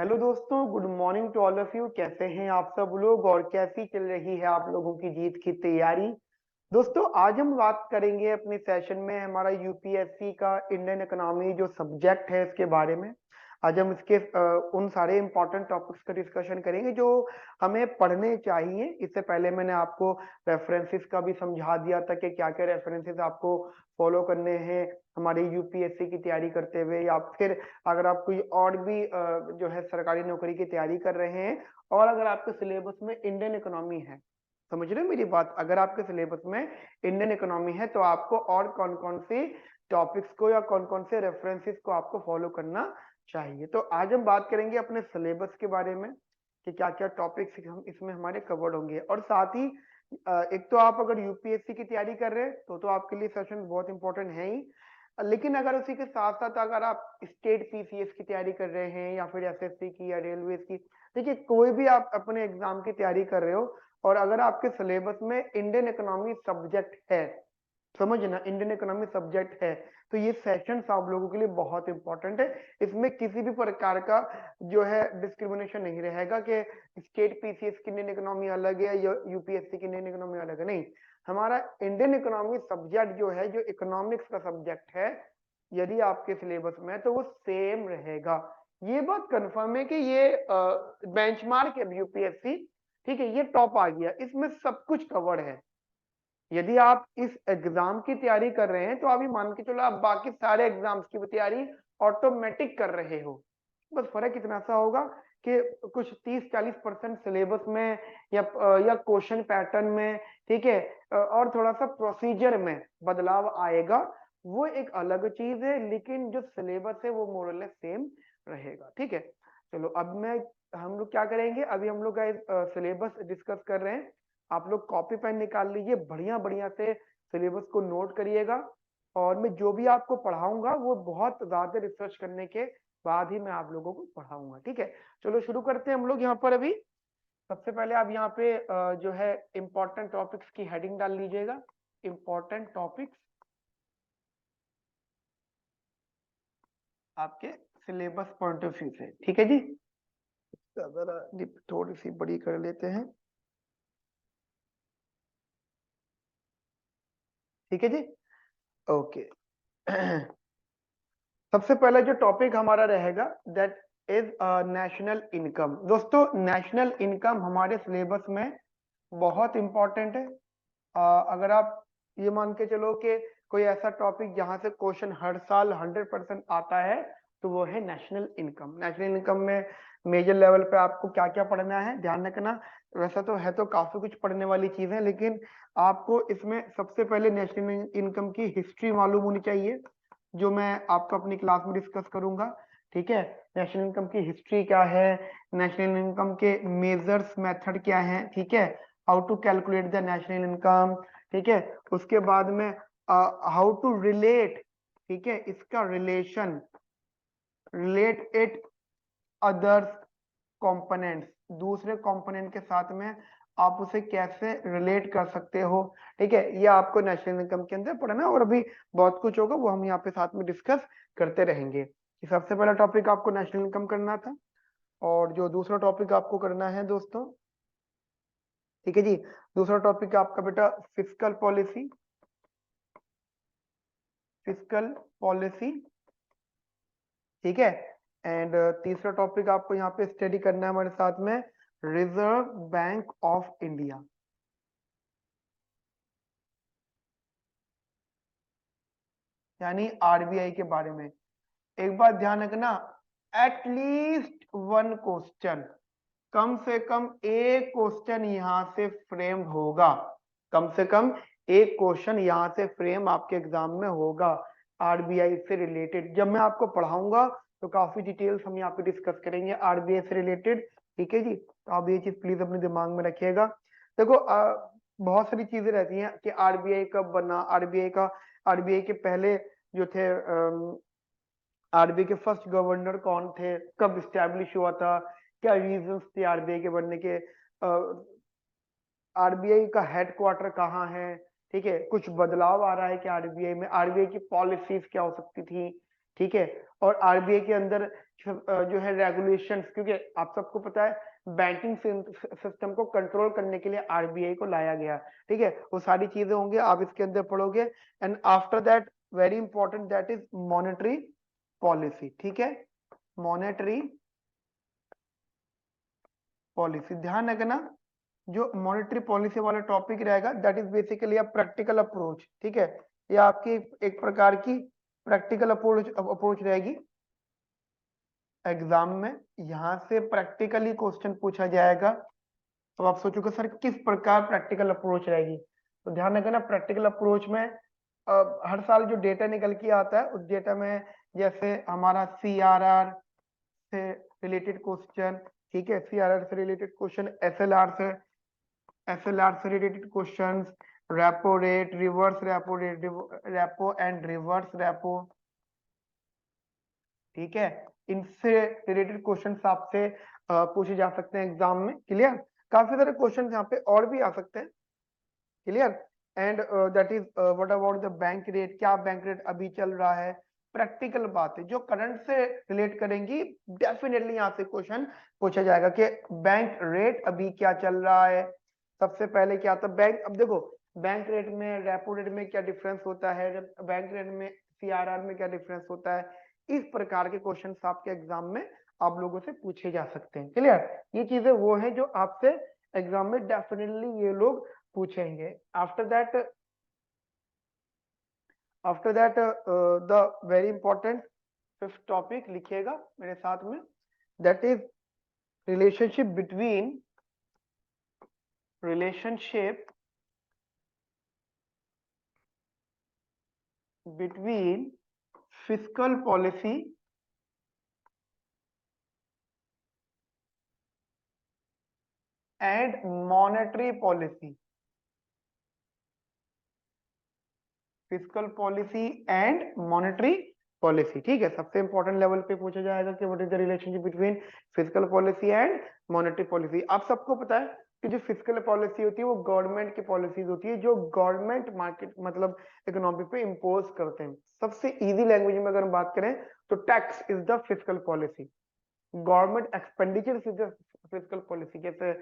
Hello दोस्तों, good morning to all of you. कैसे हैं आप सब लोग और कैसी चल रही है आप लोगों की जीत की तैयारी। दोस्तों, आज हम बात करेंगे अपने सेशन में हमारा यूपीएससी का इंडियन इकोनॉमी जो सब्जेक्ट है इसके बारे में। आज हम इसके उन सारे इंपॉर्टेंट टॉपिक्स का डिस्कशन करेंगे जो हमें पढ़ने चाहिए। इससे पहले मैंने आपको रेफरेंसेस का भी समझा दिया था कि क्या क्या रेफरेंसेस आपको फॉलो करने हैं हमारी यूपीएससी की तैयारी करते हुए, या फिर अगर आप कोई और भी जो है सरकारी नौकरी की तैयारी कर रहे हैं और अगर आपके सिलेबस में इंडियन इकोनॉमी है। समझ रहे हो मेरी बात? अगर आपके सिलेबस में इंडियन इकोनॉमी है तो आपको और कौन कौन से टॉपिक्स को या कौन कौन से रेफरेंसेस को आपको फॉलो करना चाहिए। तो आज हम बात करेंगे अपने सिलेबस के बारे में कि क्या क्या टॉपिक्स हम इसमें हमारे कवर्ड होंगे, और साथ ही एक तो आप अगर यूपीएससी की तैयारी कर रहे हैं तो आपके लिए सेशन बहुत इंपॉर्टेंट है ही। लेकिन अगर उसी के साथ साथ अगर आप स्टेट पीसीएस की तैयारी कर रहे हैं या फिर एसएससी की या रेलवे की, देखिए कोई भी आप अपने एग्जाम की तैयारी कर रहे हो और अगर आपके सिलेबस में इंडियन इकोनॉमी सब्जेक्ट है, समझना इंडियन इकोनॉमी सब्जेक्ट है, तो ये सेशन आप लोगों के लिए बहुत इंपॉर्टेंट है। इसमें किसी भी प्रकार का जो है डिस्क्रिमिनेशन नहीं रहेगा कि स्टेट पीसीएस की इंडियन इकोनॉमी अलग है या यूपीएससी की इंडियन इकोनॉमी अलग है। नहीं, हमारा इंडियन इकोनॉमी सब्जेक्ट जो है, जो इकोनॉमिक्स का सब्जेक्ट है, यदि आपके सिलेबस में है तो वो सेम रहेगा। ये बात कंफर्म है कि ये बेंचमार्क है यूपीएससी, ठीक है, ये टॉप आ गया, इसमें सब कुछ कवर्ड है। यदि आप इस एग्जाम की तैयारी कर रहे हैं तो आप ये मान के चलो आप बाकी सारे एग्जाम्स की तैयारी ऑटोमेटिक कर रहे हो। बस फर्क इतना सा होगा कि कुछ 30-40% सिलेबस में या क्वेश्चन पैटर्न में, ठीक है, और थोड़ा सा प्रोसीजर में बदलाव आएगा, वो एक अलग चीज है, लेकिन जो सिलेबस है वो मोरलेस सेम रहेगा। ठीक है, चलो अब मैं हम लोग क्या करेंगे, अभी हम लोग का सिलेबस डिस्कस कर रहे हैं। आप लोग कॉपी पेन निकाल लीजिए, बढ़िया बढ़िया से सिलेबस को नोट करिएगा, और मैं जो भी आपको पढ़ाऊंगा वो बहुत ज्यादा रिसर्च करने के बाद ही मैं आप लोगों को पढ़ाऊंगा। ठीक है, चलो शुरू करते हैं हम लोग यहाँ पर। अभी सबसे पहले आप यहाँ पे जो है इंपॉर्टेंट टॉपिक्स की हेडिंग डाल लीजिएगा, इंपॉर्टेंट टॉपिक्स आपके सिलेबस पॉइंट ऑफ व्यू से। ठीक है जी, जरा थोड़ी सी बड़ी कर लेते हैं। ठीक है जी, ओके। सबसे पहला जो टॉपिक हमारा रहेगा दैट इज नेशनल इनकम। दोस्तों, नेशनल इनकम हमारे सिलेबस में बहुत इंपॉर्टेंट है। अगर आप ये मान के चलो कि कोई ऐसा टॉपिक जहां से क्वेश्चन हर साल 100% आता है तो वो है नेशनल इनकम। नेशनल इनकम में मेजर लेवल पे आपको क्या क्या पढ़ना है ध्यान रखना। वैसा तो है तो काफी कुछ पढ़ने वाली चीज है, लेकिन आपको इसमें सबसे पहले नेशनल इनकम की हिस्ट्री मालूम होनी चाहिए, जो मैं आपको अपनी क्लास में डिस्कस करूंगा। ठीक है, नेशनल इनकम की हिस्ट्री क्या है, नेशनल इनकम के मेजर्स मेथड क्या है, ठीक है, how to calculate the national income. ठीक है, उसके बाद में हाउ टू रिलेट, ठीक है, इसका relation, relate it others components, दूसरे कंपोनेंट के साथ में आप उसे कैसे रिलेट कर सकते हो। ठीक है, ये आपको नेशनल इनकम के अंदर पढ़ना है, और अभी बहुत कुछ होगा वो हम यहाँ पे साथ में डिस्कस करते रहेंगे। सबसे पहला टॉपिक आपको नेशनल इनकम करना था, और जो दूसरा टॉपिक आपको करना है दोस्तों, ठीक है जी, दूसरा टॉपिक आपका बेटा फिस्कल पॉलिसी, फिस्कल पॉलिसी। ठीक है, एंड तीसरा टॉपिक आपको यहाँ पे स्टडी करना है हमारे साथ में, रिजर्व बैंक ऑफ इंडिया। यानी आरबीआई के बारे में। एक बात ध्यान रखना, एटलीस्ट वन क्वेश्चन, कम से कम एक क्वेश्चन यहाँ से फ्रेम होगा, कम से कम एक क्वेश्चन यहाँ से फ्रेम आपके एग्जाम में होगा आरबीआई से रिलेटेड। जब मैं आपको पढ़ाऊंगा तो काफी डिटेल्स हम यहाँ पे डिस्कस करेंगे आरबीआई से रिलेटेड। ठीक है जी, तो आप ये चीज प्लीज अपने दिमाग में रखिएगा। देखो बहुत सारी चीजें रहती हैं कि आरबीआई कब बना, आरबीआई के पहले जो थे, आरबीआई के फर्स्ट गवर्नर कौन थे, कब स्टैब्लिश हुआ था, क्या रीजंस थे आरबीआई के बनने के, आरबीआई का हेडक्वार्टर कहाँ है, ठीक है, कुछ बदलाव आ रहा है कि आरबीआई में, आरबीआई की पॉलिसीज क्या हो सकती थी, ठीक है। और आरबीआई के अंदर जो है रेगुलेशंस, क्योंकि आप सबको पता है बैंकिंग सिस्टम को कंट्रोल करने के लिए आरबीआई को लाया गया, ठीक है। वो सारी चीजें होंगे, आप इसके अंदर पढ़ोगे। And after that very important, that is monetary policy, ठीक है। मॉनेटरी पॉलिसी, ध्यान रखना जो मॉनेटरी पॉलिसी वाला टॉपिक रहेगा that is basically a practical approach, ठीक है। ये आपकी एक प्रकार की प्रैक्टिकल अप्रोच रहेगी एग्जाम में। यहाँ से प्रैक्टिकली क्वेश्चन पूछा जाएगा। तो आप सोचोगे सर किस प्रकार प्रैक्टिकल अप्रोच रहेगी, तो ध्यान रखना प्रैक्टिकल अप्रोच में हर साल जो डेटा निकल के आता है उस डेटा में जैसे हमारा सीआरआर से रिलेटेड क्वेश्चन, ठीक है, सीआरआर से रिलेटेड क्वेश्चन, एसएलआर से related questions, repo rate, reverse repo rate, repo and reverse repo, ठीक है। इनसे रिलेटेड क्वेश्चंस आपसे पूछे जा सकते हैं एग्जाम में, क्लियर। काफी सारे क्वेश्चंस यहाँ पे और भी आ सकते हैं, clear. And that is what about the bank rate, क्या बैंक रेट अभी चल रहा है। प्रैक्टिकल बात है जो करंट से रिलेट करेंगी, डेफिनेटली यहाँ से क्वेश्चन पूछा जाएगा कि बैंक रेट अभी क्या चल रहा है। सबसे पहले क्या था बैंक, अब देखो बैंक रेट में रेपो रेट में क्या डिफरेंस होता है, बैंक रेट में सीआरआर में क्या डिफरेंस होता है। इस प्रकार के क्वेश्चन आपके एग्जाम में आप लोगों से पूछे जा सकते हैं, क्लियर। ये चीजें वो है जो आपसे एग्जाम में डेफिनेटली ये लोग पूछेंगे। After that the very important fifth topic लिखिएगा मेरे साथ में, that is relationship between fiscal policy and monetary policy. Fiscal policy and monetary policy, ठीक है। सबसे इंपॉर्टेंट लेवल पे पूछा जाएगा कि what is the relationship between fiscal policy and monetary policy. आप सबको पता है कि जो फिस्कल पॉलिसी होती है वो गवर्नमेंट की पॉलिसीज होती है जो गवर्नमेंट मार्केट मतलब इकोनॉमी पे इम्पोज करते हैं। सबसे इजी लैंग्वेज में अगर हम बात करें तो tax is the fiscal policy, government expenditure is the fiscal policy. जैसे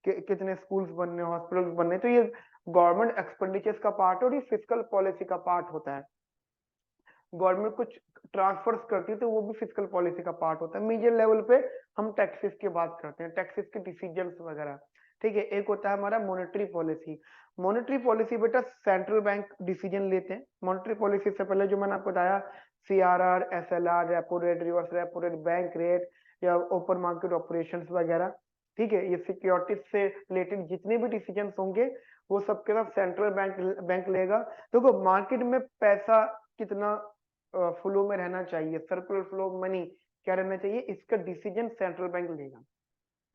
कितने स्कूल्स बनने, हॉस्पिटल्स बनने, तो ये गवर्नमेंट एक्सपेंडिचर्स का पार्ट है और ये फिस्कल पॉलिसी का पार्ट होता है। गवर्नमेंट कुछ ट्रांसफर्स करती है तो वो भी फिस्कल पॉलिसी का पार्ट होता है। मेजर लेवल पे हम टैक्सेस की बात करते हैं, टैक्सेस के डिसीजंस वगैरह, ठीक है। एक होता है हमारा मॉनेटरी पॉलिसी। मॉनेटरी पॉलिसी बेटा सेंट्रल बैंक डिसीजन लेते हैं। मॉनेटरी पॉलिसी से पहले जो मैंने आपको बताया CRR, SLR, repo rate, reverse repo rate, bank rate या ओपन मार्केट ऑपरेशंस वगैरह, ठीक है। ये सिक्योरिटीज से रिलेटेड जितने भी डिसीजन होंगे वो सबके साथ सेंट्रल बैंक लेगा। देखो मार्केट में पैसा कितना फ्लो में रहना चाहिए, सर्कुलर फ्लो मनी क्या रहना चाहिए, इसका डिसीजन सेंट्रल बैंक लेगा।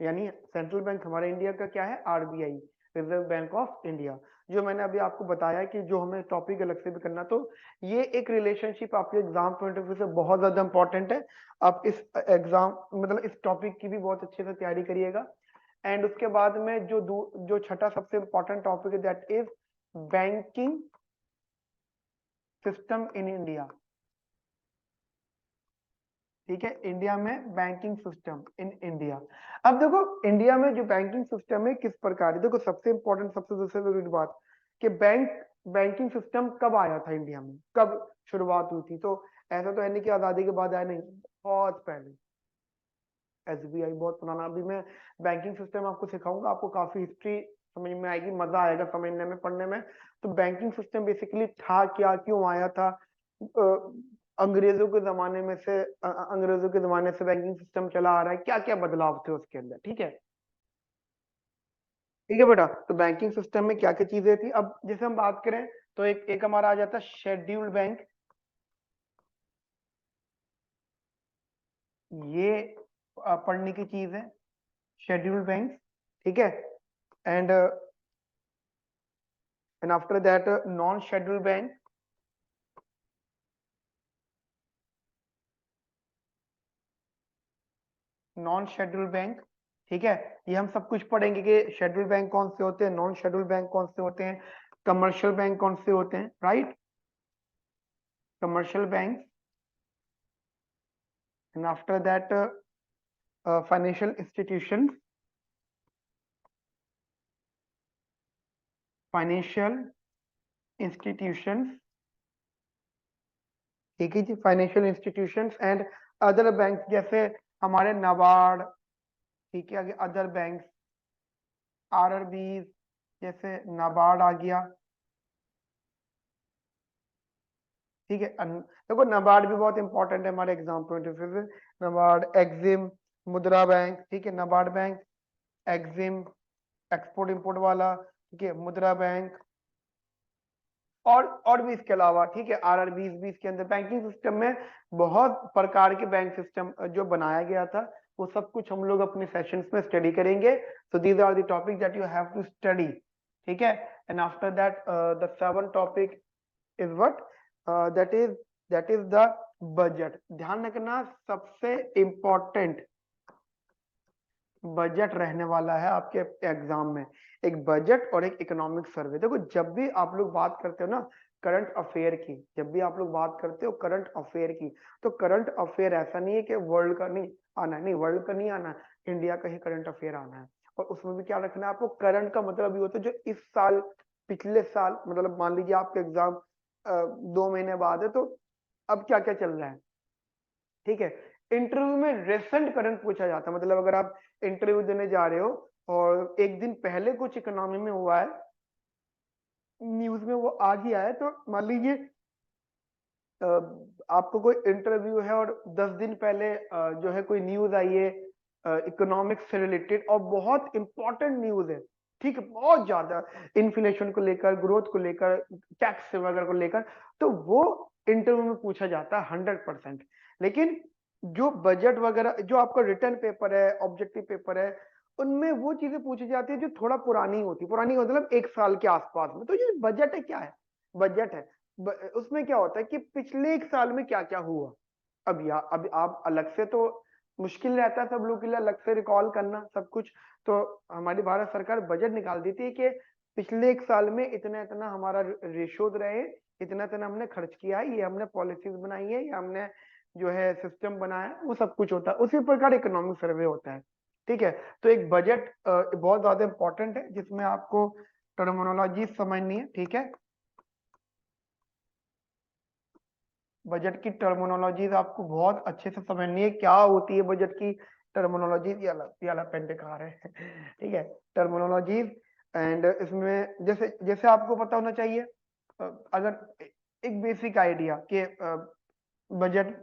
यानी सेंट्रल बैंक हमारे इंडिया का क्या है, RBI, reserve bank of India. जो मैंने अभी आपको बताया कि जो हमें टॉपिक अलग से भी करना, तो ये एक रिलेशनशिप आपके एग्जाम पॉइंट ऑफ व्यू से बहुत ज्यादा इंपॉर्टेंट है। आप इस एग्जाम मतलब इस टॉपिक की भी बहुत अच्छे से तैयारी करिएगा। एंड उसके बाद में जो छठा सबसे इंपॉर्टेंट टॉपिक है that is banking system in India, ठीक है। इंडिया में बैंकिंग सिस्टम इन इंडिया। अब देखो इंडिया में जो बैंकिंग सिस्टम है किस प्रकार है, देखो सबसे इंपॉर्टेंट सबसे दूसरे जरूरी बात कि बैंकिंग सिस्टम कब आया था इंडिया में, कब शुरुआत हुई थी। तो ऐसा तो है नहीं कि आजादी के बाद आया, नहीं, बहुत पहले। एसबीआई बहुत पुराना, अभी मैं बैंकिंग सिस्टम आपको सिखाऊंगा, आपको काफी हिस्ट्री समझ में आएगी, मजा आएगा समझने में, पढ़ने में। तो बैंकिंग सिस्टम बेसिकली था क्या, क्यों आया था, अंग्रेजों के जमाने में से अंग्रेजों के जमाने से बैंकिंग सिस्टम चला आ रहा है, क्या क्या बदलाव थे उसके अंदर, ठीक है। ठीक है बेटा, तो बैंकिंग सिस्टम में क्या क्या चीजें थी, अब जैसे हम बात करें तो एक एक हमारा आ जाता है शेड्यूल्ड बैंक। ये पढ़ने की चीज है, शेड्यूल्ड बैंक, ठीक है। And after that non scheduled bank, non scheduled bank, ठीक है। ये हम सब कुछ पढ़ेंगे कि शेड्यूल्ड बैंक कौन से होते हैं, नॉन शेड्यूल्ड बैंक कौन से होते हैं, कमर्शियल बैंक कौन से होते हैं, right. Commercial bank and after that financial institutions, ठीक है जी, financial institutions and other bank, जैसे हमारे नाबार्ड, ठीक है, आगे अदर बैंक, आरआरबी, जैसे नाबार्ड आ गया, ठीक है। देखो नाबार्ड भी बहुत इंपॉर्टेंट है हमारे एग्जाम पॉइंट ऑफ व्यू से। नाबार्ड, एक्सिम, मुद्रा बैंक, ठीक है, NABARD bank, Exim export import वाला, ठीक है, मुद्रा बैंक, और भी इसके अलावा, ठीक है, आरआरबी भी इसके अंदर। बैंकिंग सिस्टम में बहुत प्रकार के बैंक सिस्टम जो बनाया गया था, वो सब कुछ हम लोग अपने सेशंस में स्टडी करेंगे। So these are the topic that you have to study, ठीक है। And after that the seven topic is what, that is the budget. ध्यान रखना, सबसे इंपॉर्टेंट बजट रहने वाला है आपके एग्जाम में। एक बजट और एक इकोनॉमिक सर्वे। देखो जब भी आप लोग बात करते हो ना करंट अफेयर की, जब भी आप लोग बात करते हो करंट अफेयर की, तो करंट अफेयर ऐसा नहीं है कि वर्ल्ड का नहीं आना है, नहीं वर्ल्ड का नहीं आना है, इंडिया का ही करंट अफेयर आना है। और उसमें भी क्या रखना है आपको, करंट का मतलब ये होता है जो इस साल, पिछले साल, मतलब मान लीजिए आपके एग्जाम 2 महीने बाद है, तो अब क्या क्या चल रहा है, ठीक है। इंटरव्यू में रेसेंट करंट पूछा जाता है, मतलब अगर आप इंटरव्यू देने जा रहे हो और एक दिन पहले कुछ इकोनॉमी में हुआ है, न्यूज में वो आज ही आया, तो मान लीजिए आपको कोई इंटरव्यू है और 10 दिन पहले जो है कोई न्यूज आई है इकोनॉमिक्स से रिलेटेड, और बहुत इंपॉर्टेंट न्यूज है, ठीक है, बहुत ज्यादा, इन्फ्लेशन को लेकर, ग्रोथ को लेकर, टैक्स वगैरह को लेकर, तो वो इंटरव्यू में पूछा जाता है 100%। लेकिन जो बजट वगैरह, जो आपका रिटर्न पेपर है, ऑब्जेक्टिव पेपर है, उनमें वो चीजें पूछी जाती है जो थोड़ा पुरानी होती है, पुरानी मतलब 1 साल के आसपास में। तो ये बजट है, क्या है, बजट है। उसमें क्या होता है कि पिछले 1 साल में क्या क्या हुआ। अब आप अलग से तो मुश्किल रहता है सब लोग के लिए अलग से रिकॉल करना सब कुछ। तो हमारी भारत सरकार बजट निकाल देती है कि पिछले 1 साल में इतना इतना हमारा रेशोज रहे, इतना इतना हमने खर्च किया है, ये हमने पॉलिसीज बनाई है, ये हमने जो है सिस्टम बनाया है, वो सब कुछ होता है। उसी प्रकार इकोनॉमिक सर्वे होता है, ठीक है। तो एक बजट बहुत ज्यादा इंपॉर्टेंट है, जिसमें आपको टर्मिनोलॉजी समझनी है, ठीक है। बजट की टर्मिनोलॉजीज आपको बहुत अच्छे से समझनी है, क्या होती है बजट की टर्मिनोलॉजी। ये वाला पेन दिखा रहे हैं ठीक है, टर्मिनोलॉजीज। एंड इसमें जैसे जैसे आपको पता होना चाहिए, अगर एक बेसिक आइडिया कि बजट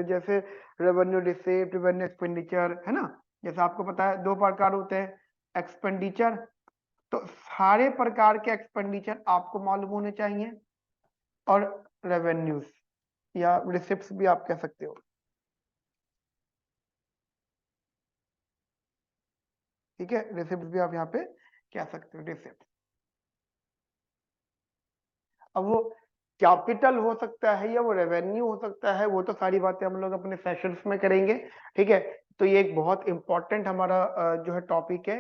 जैसे रेवेन्यू रिसीव्ड, रेवेन्यू एक्सपेंडिचर, है ना। जैसे आपको पता है 2 प्रकार होते हैं एक्सपेंडिचर, तो सारे प्रकार के एक्सपेंडिचर आपको मालूम होने चाहिए, और रेवेन्यूज या रिसिप्ट्स भी आप कह सकते हो, ठीक है, रिसिप्ट भी आप यहाँ पे कह सकते हो, रिसिप्ट। अब वो कैपिटल हो सकता है या वो रेवेन्यू हो सकता है, वो तो सारी बातें हम लोग अपने सेशंस में करेंगे, ठीक है। तो ये एक बहुत इंपॉर्टेंट हमारा जो है टॉपिक है,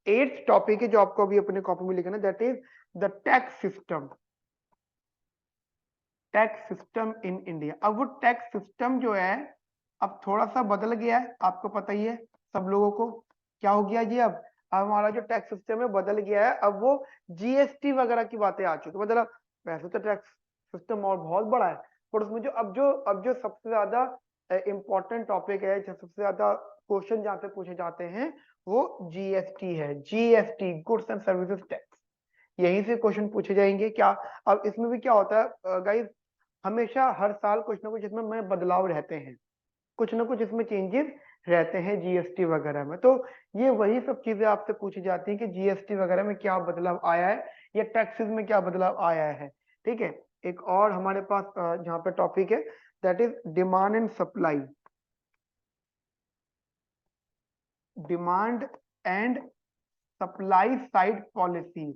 8th टॉपिक है, जो आपको अभी अपने कॉपी में लिखना है, that is the tax system. Tax system in India. अब वो टैक्स सिस्टम जो है अब थोड़ा सा बदल गया है, आपको पता ही है सब लोगों को। क्या हो गया जी, अब हमारा जो टैक्स सिस्टम है बदल गया है, अब वो जीएसटी वगैरह की बातें आ चुकी, मतलब वैसे तो टैक्स सिस्टम और बहुत बड़ा है, पर उसमें जो अब जो सबसे ज्यादा इंपॉर्टेंट टॉपिक है, जो सबसे ज्यादा क्वेश्चन जहाँ से पूछे जाते हैं, वो जीएसटी है। GST, goods and services tax, यहीं से क्वेश्चन पूछे जाएंगे क्या। अब इसमें भी क्या होता है गाइस, हमेशा हर साल कुछ ना कुछ इसमें बदलाव रहते हैं, कुछ ना कुछ इसमें चेंजेस रहते हैं जीएसटी वगैरह में। तो ये वही सब चीजें आपसे पूछी जाती हैं कि जीएसटी वगैरह में क्या बदलाव आया है, या टैक्सेस में क्या बदलाव आया है, ठीक है। एक और हमारे पास जहाँ पे टॉपिक है, that is demand and supply. Demand and supply side policy,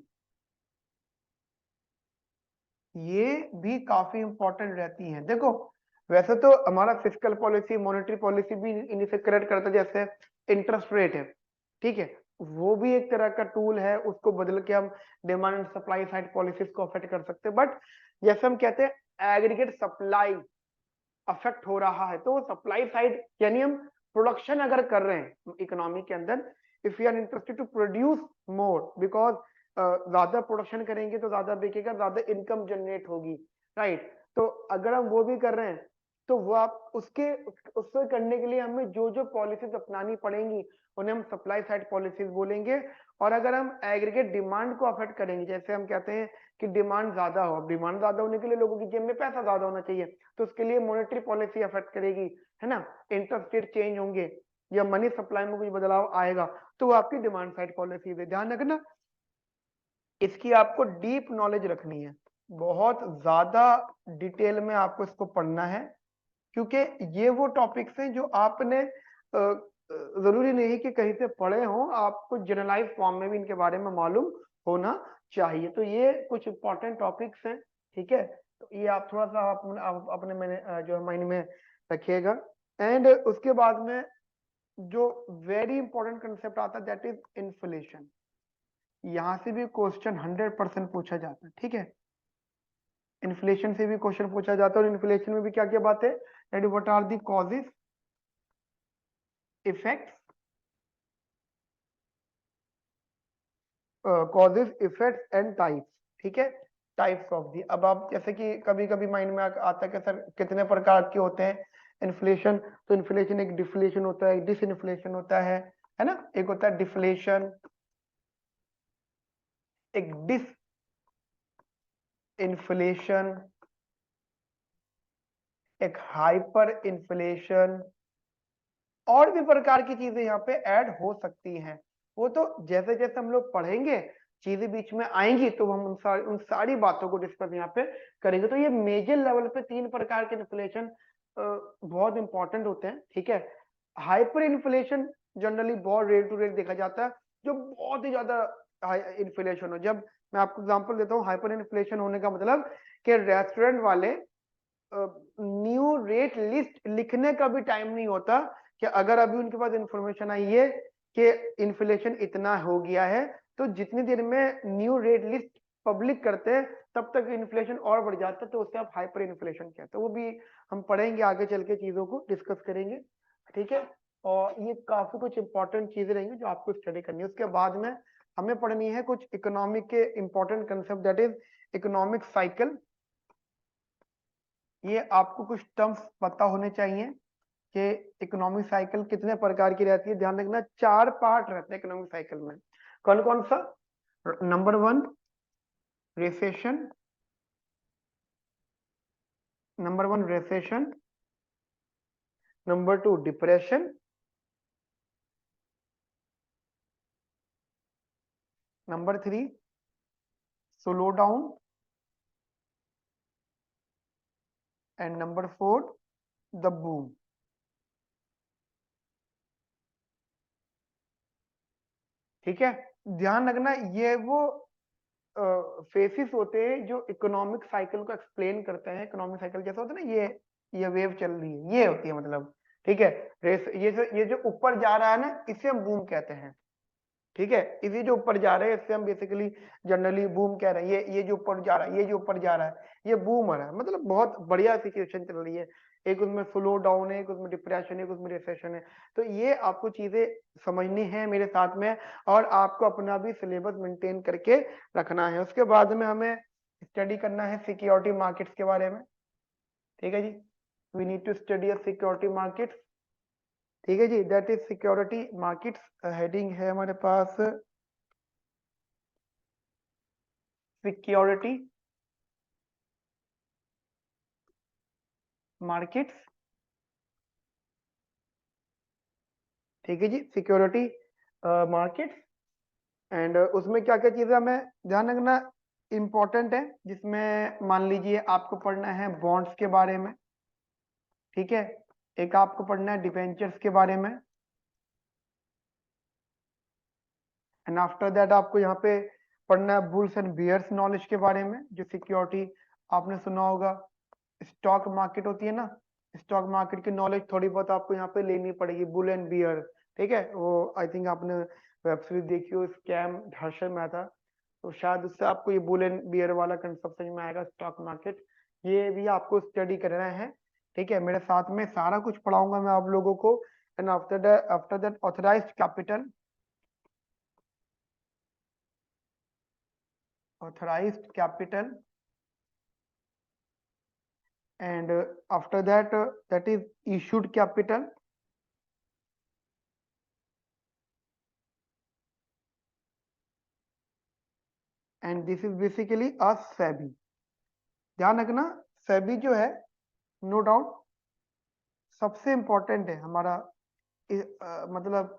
ये भी काफी इंपॉर्टेंट रहती है। देखो वैसे तो हमारा फिजिकल पॉलिसी, मॉनेटरी पॉलिसी भी इन्हीं से करेक्ट करता है, जैसे इंटरेस्ट रेट है, ठीक है, वो भी एक तरह का टूल है, उसको बदल के हम demand and supply side policies को अफेक्ट कर सकते हैं। बट जैसे हम कहते हैं एग्रीगेट सप्लाई, अफेक्ट हो रहा है। तो सप्लाई साइड यानी हम प्रोडक्शन अगर कर रहे हैं इकोनॉमी के अंदर, if you are interested to produce more, because ज्यादा प्रोडक्शन करेंगे तो ज्यादा बिकेगा, ज्यादा इनकम जनरेट होगी, राइट। तो अगर हम वो भी कर रहे हैं तो वो आप उससे करने के लिए हमें जो जो पॉलिसीज अपनानी पड़ेंगी उन्हें हम सप्लाई साइड पॉलिसीज बोलेंगे। और अगर हम एग्रीगेट डिमांड को अफेक्ट करेंगे, जैसे हम कहते हैं कि डिमांड ज्यादा हो, डिमांड ज्यादा होने के लिए लोगों की जेब में पैसा ज्यादा होना चाहिए, तो उसके लिए मॉनेटरी पॉलिसी अफेक्ट करेगी, है ना, इंटरेस्ट रेट चेंज होंगे या मनी सप्लाई में कुछ बदलाव आएगा, तो वो आपकी डिमांड साइड पॉलिसी है। ध्यान रखना, इसकी आपको डीप नॉलेज रखनी है, बहुत ज्यादा डिटेल में आपको इसको पढ़ना है, क्योंकि ये वो टॉपिक्स हैं जो आपने जरूरी नहीं कि कहीं से पढ़े हों, आपको जनरलाइज फॉर्म में भी इनके बारे में मालूम होना चाहिए। तो ये कुछ इंपॉर्टेंट टॉपिक्स हैं, ठीक है। तो ये आप थोड़ा सा अपने मैंने जो माइंड में रखिएगा। एंड उसके बाद में जो वेरी इंपॉर्टेंट कंसेप्ट आता है दैट इज इन्फ्लेशन। यहां से भी क्वेश्चन 100% पूछा जाता है, ठीक है। इन्फ्लेशन से भी क्वेश्चन पूछा जाता है, और इन्फ्लेशन में भी क्या क्या बात है, that what are the causes, effects, causes, effects and types, ठीक है। टाइप्स ऑफ दी, अब आप जैसे कि कभी कभी माइंड में आता है कि सर कितने प्रकार के होते हैं इन्फ्लेशन, तो इन्फ्लेशन एक डिफ्लेशन होता है, एक डिसइन्फ्लेशन होता है ना। एक होता है डिफ्लेशन, एक डिस इन्फ्लेशन, एक हाइपर इन्फ्लेशन, और भी प्रकार की चीजें यहाँ पे ऐड हो सकती हैं। वो तो जैसे जैसे हम लोग पढ़ेंगे, चीजें बीच में आएंगी, तो हम उन सारी बातों को डिस्कस यहाँ पे करेंगे। तो ये मेजर लेवल पे 3 प्रकार के इन्फ्लेशन बहुत इंपॉर्टेंट होते हैं, ठीक है। हाइपर इन्फ्लेशन जनरली बहुत रेट टू रेट देखा जाता है, जो बहुत ही ज्यादा इन्फ्लेशन हो। जब मैं आपको एग्जांपल देता हूँ, हाइपर इन्फ्लेशन होने का मतलब कि रेस्टोरेंट वाले न्यू रेट लिस्ट लिखने का भी टाइम नहीं होता, कि अगर अभी उनके पास इंफॉर्मेशन आई है कि इन्फ्लेशन इतना हो गया है, तो जितनी देर में न्यू रेट लिस्ट पब्लिक करते हैं तब तक इन्फ्लेशन और बढ़ जाता है, तो उससे आप हाइपर इन्फ्लेशन कहते हैं। तो वो भी हम पढ़ेंगे आगे चल के, चीजों को डिस्कस करेंगे, ठीक है। और ये काफी कुछ इंपॉर्टेंट चीजें रहेंगी जो आपको स्टडी करनी है। उसके बाद में हमें पढ़नी है कुछ इकोनॉमिक के important concept, that is economic cycle. ये आपको कुछ टर्म्स पता होने चाहिए कि इकोनॉमिक साइकिल कितने प्रकार की रहती है। ध्यान रखना, 4 पार्ट रहते हैं इकोनॉमिक साइकिल में। कौन कौन सा? Number 1 recession, number 2 depression, number 3 slow down, and number 4 the boom. ठीक है, ध्यान रखना, ये वो फेसिस होते हैं जो इकोनॉमिक साइकिल को एक्सप्लेन करते हैं। इकोनॉमिक साइकिल जैसा होता है ना, ये वेव चल रही है, ये होती है मतलब, ठीक है। रेस ये जो ऊपर जा रहा है ना, इसे हम बूम कहते हैं, ठीक है। इसी जो ऊपर जा रहे हैं इससे हम बेसिकली जनरली बूम कह रहे हैं। ये जो ऊपर जा रहा है, ये जो ऊपर जा रहा है, ये बूम हो रहा है, मतलब बहुत बढ़िया सिचुएशन चल रही है। एक उसमें स्लो डाउन है, एक उसमें डिप्रेशन है, एक उसमें रिसेशन है। तो ये आपको चीजें समझनी है मेरे साथ में, और आपको अपना भी सिलेबस मेंटेन करके रखना है। उसके बाद में हमें स्टडी करना है सिक्योरिटी मार्केट्स के बारे में, ठीक है जी। We need to study security markets, ठीक है जी। That is security markets, heading है हमारे पास सिक्योरिटी मार्केट्स, ठीक है जी, सिक्योरिटी मार्केट्स। एंड उसमें क्या क्या चीजें हमें ध्यान रखना इंपॉर्टेंट है, जिसमें मान लीजिए आपको पढ़ना है बॉन्ड्स के बारे में, ठीक है। एक आपको पढ़ना है डिबेंचर्स के बारे में, एंड आफ्टर दैट आपको यहाँ पे पढ़ना है बुल्स एंड बियर्स नॉलेज के बारे में, जो सिक्योरिटी आपने सुना होगा। स्टॉक मार्केट होती है ना, स्टॉक मार्केट की नॉलेज थोड़ी बहुत आपको यहाँ पे लेनी पड़ेगी, बुल एंड बियर, ठीक है। वो आई थिंक आपने वेब सीरीज देखी हो, स्कैम हर्षल में था, तो शायद उससे आपको ये बुल एंड बियर वाला कंसेप्ट समझ में आएगा। स्टॉक मार्केट ये भी आपको स्टडी करना है, ठीक है, मेरे साथ में सारा कुछ पढ़ाऊंगा मैं आप लोगों को। And after that authorised capital, authorised capital, and after that that is issued capital, and this is basically a SEBI। ध्यान रखना, SEBI जो है नो डाउट सबसे इंपॉर्टेंट है हमारा मतलब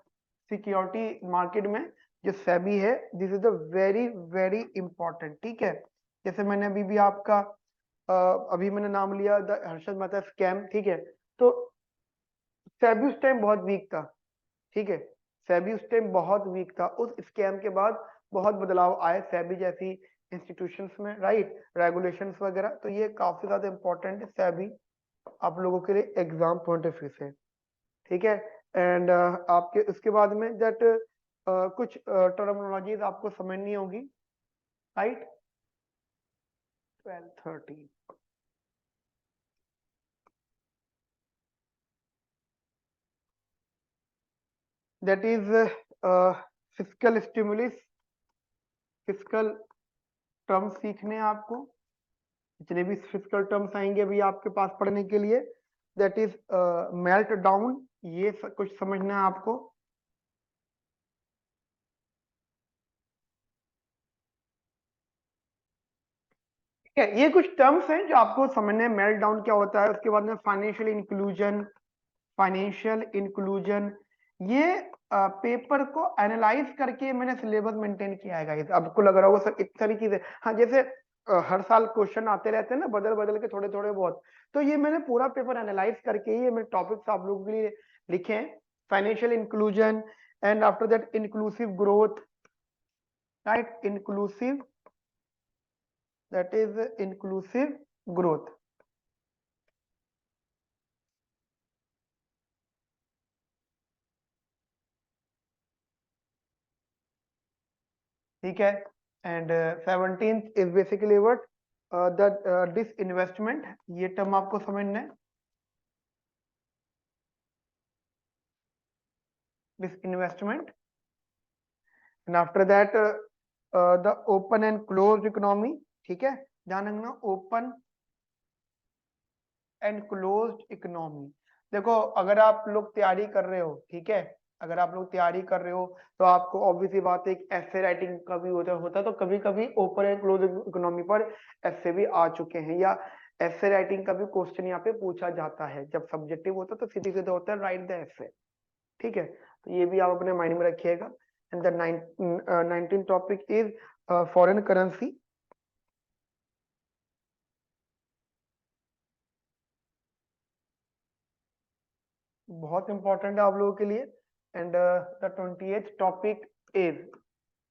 सिक्योरिटी मार्केट में। जो SEBI है, this is the very very important. ठीक है, जैसे मैंने अभी भी आपका अभी मैंने नाम लिया द हर्षद मेहता स्कैम। ठीक है, तो SEBI उस टाइम बहुत वीक था। ठीक है, SEBI उस टाइम बहुत वीक था। उस स्कैम के बाद बहुत बदलाव आए SEBI जैसी इंस्टीट्यूशंस में, राइट, रेगुलेशंस वगैरह। तो ये काफी ज्यादा इंपॉर्टेंट है SEBI आप लोगों के लिए एग्जाम पॉइंट ऑफ व्यू से। ठीक है, एंड आपके उसके बाद में दैट कुछ टर्मिनोलॉजीज आपको समझनी होगी, right. 12:30 that is fiscal stimulus. Fiscal terms सीखने हैं आपको, जितने भी फिजिकल टर्म्स आएंगे अभी आपके पास पढ़ने के लिए। दैट इज मेल्ट डाउन, ये कुछ समझना है आपको। ठीक है, ये कुछ टर्म्स हैं जो आपको समझने हैं। मेल्ट डाउन क्या होता है, उसके बाद में फाइनेंशियल इंक्लूजन। फाइनेंशियल इंक्लूजन ये पेपर को एनालाइज करके मैंने सिलेबस मेंटेन किया है गाइस। आपको लग रहा होगा सर इतनी सारी चीजें, हाँ जैसे हर साल क्वेश्चन आते रहते हैं ना, बदल बदल के थोड़े थोड़े बहुत। तो ये मैंने पूरा पेपर एनालाइज करके ये मेरे टॉपिक्स आप लोगों के लिए लिखे हैं। Financial inclusion, and after that inclusive growth, right, inclusive, that is inclusive growth. ठीक है, and 17th is basically what the disinvestment, ये टर्म आपको समझना है, disinvestment. And after that the open and close economy. ठीक है, ध्यान रखना, ओपन एंड क्लोज्ड इकोनॉमी। देखो अगर आप लोग तैयारी कर रहे हो, ठीक है, अगर आप लोग तैयारी कर रहे हो तो आपको ऑब्वियसली बात है, एक ऐसे राइटिंग का भी होता तो कभी कभी ओपन एंड क्लोज इकोनॉमी पर ऐसे भी आ चुके हैं, या ऐसे राइटिंग का भी क्वेश्चन यहाँ पे पूछा जाता है। जब सब्जेक्टिव होता है तो सीधे सीधे होता है राइट द ऐसे। ठीक है, तो ये भी आप अपने माइंड में रखिएगा। And the 19 topic is foreign currency. बहुत इंपॉर्टेंट है आप लोगों के लिए। And the 20th topic is,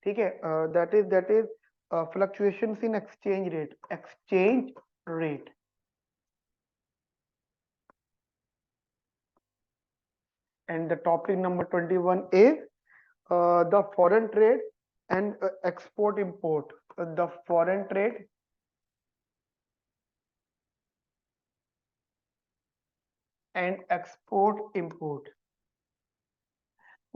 ठीक है, that is fluctuations in exchange rate, exchange rate. And the topic number 21 is the foreign trade and export import, the foreign trade and export import.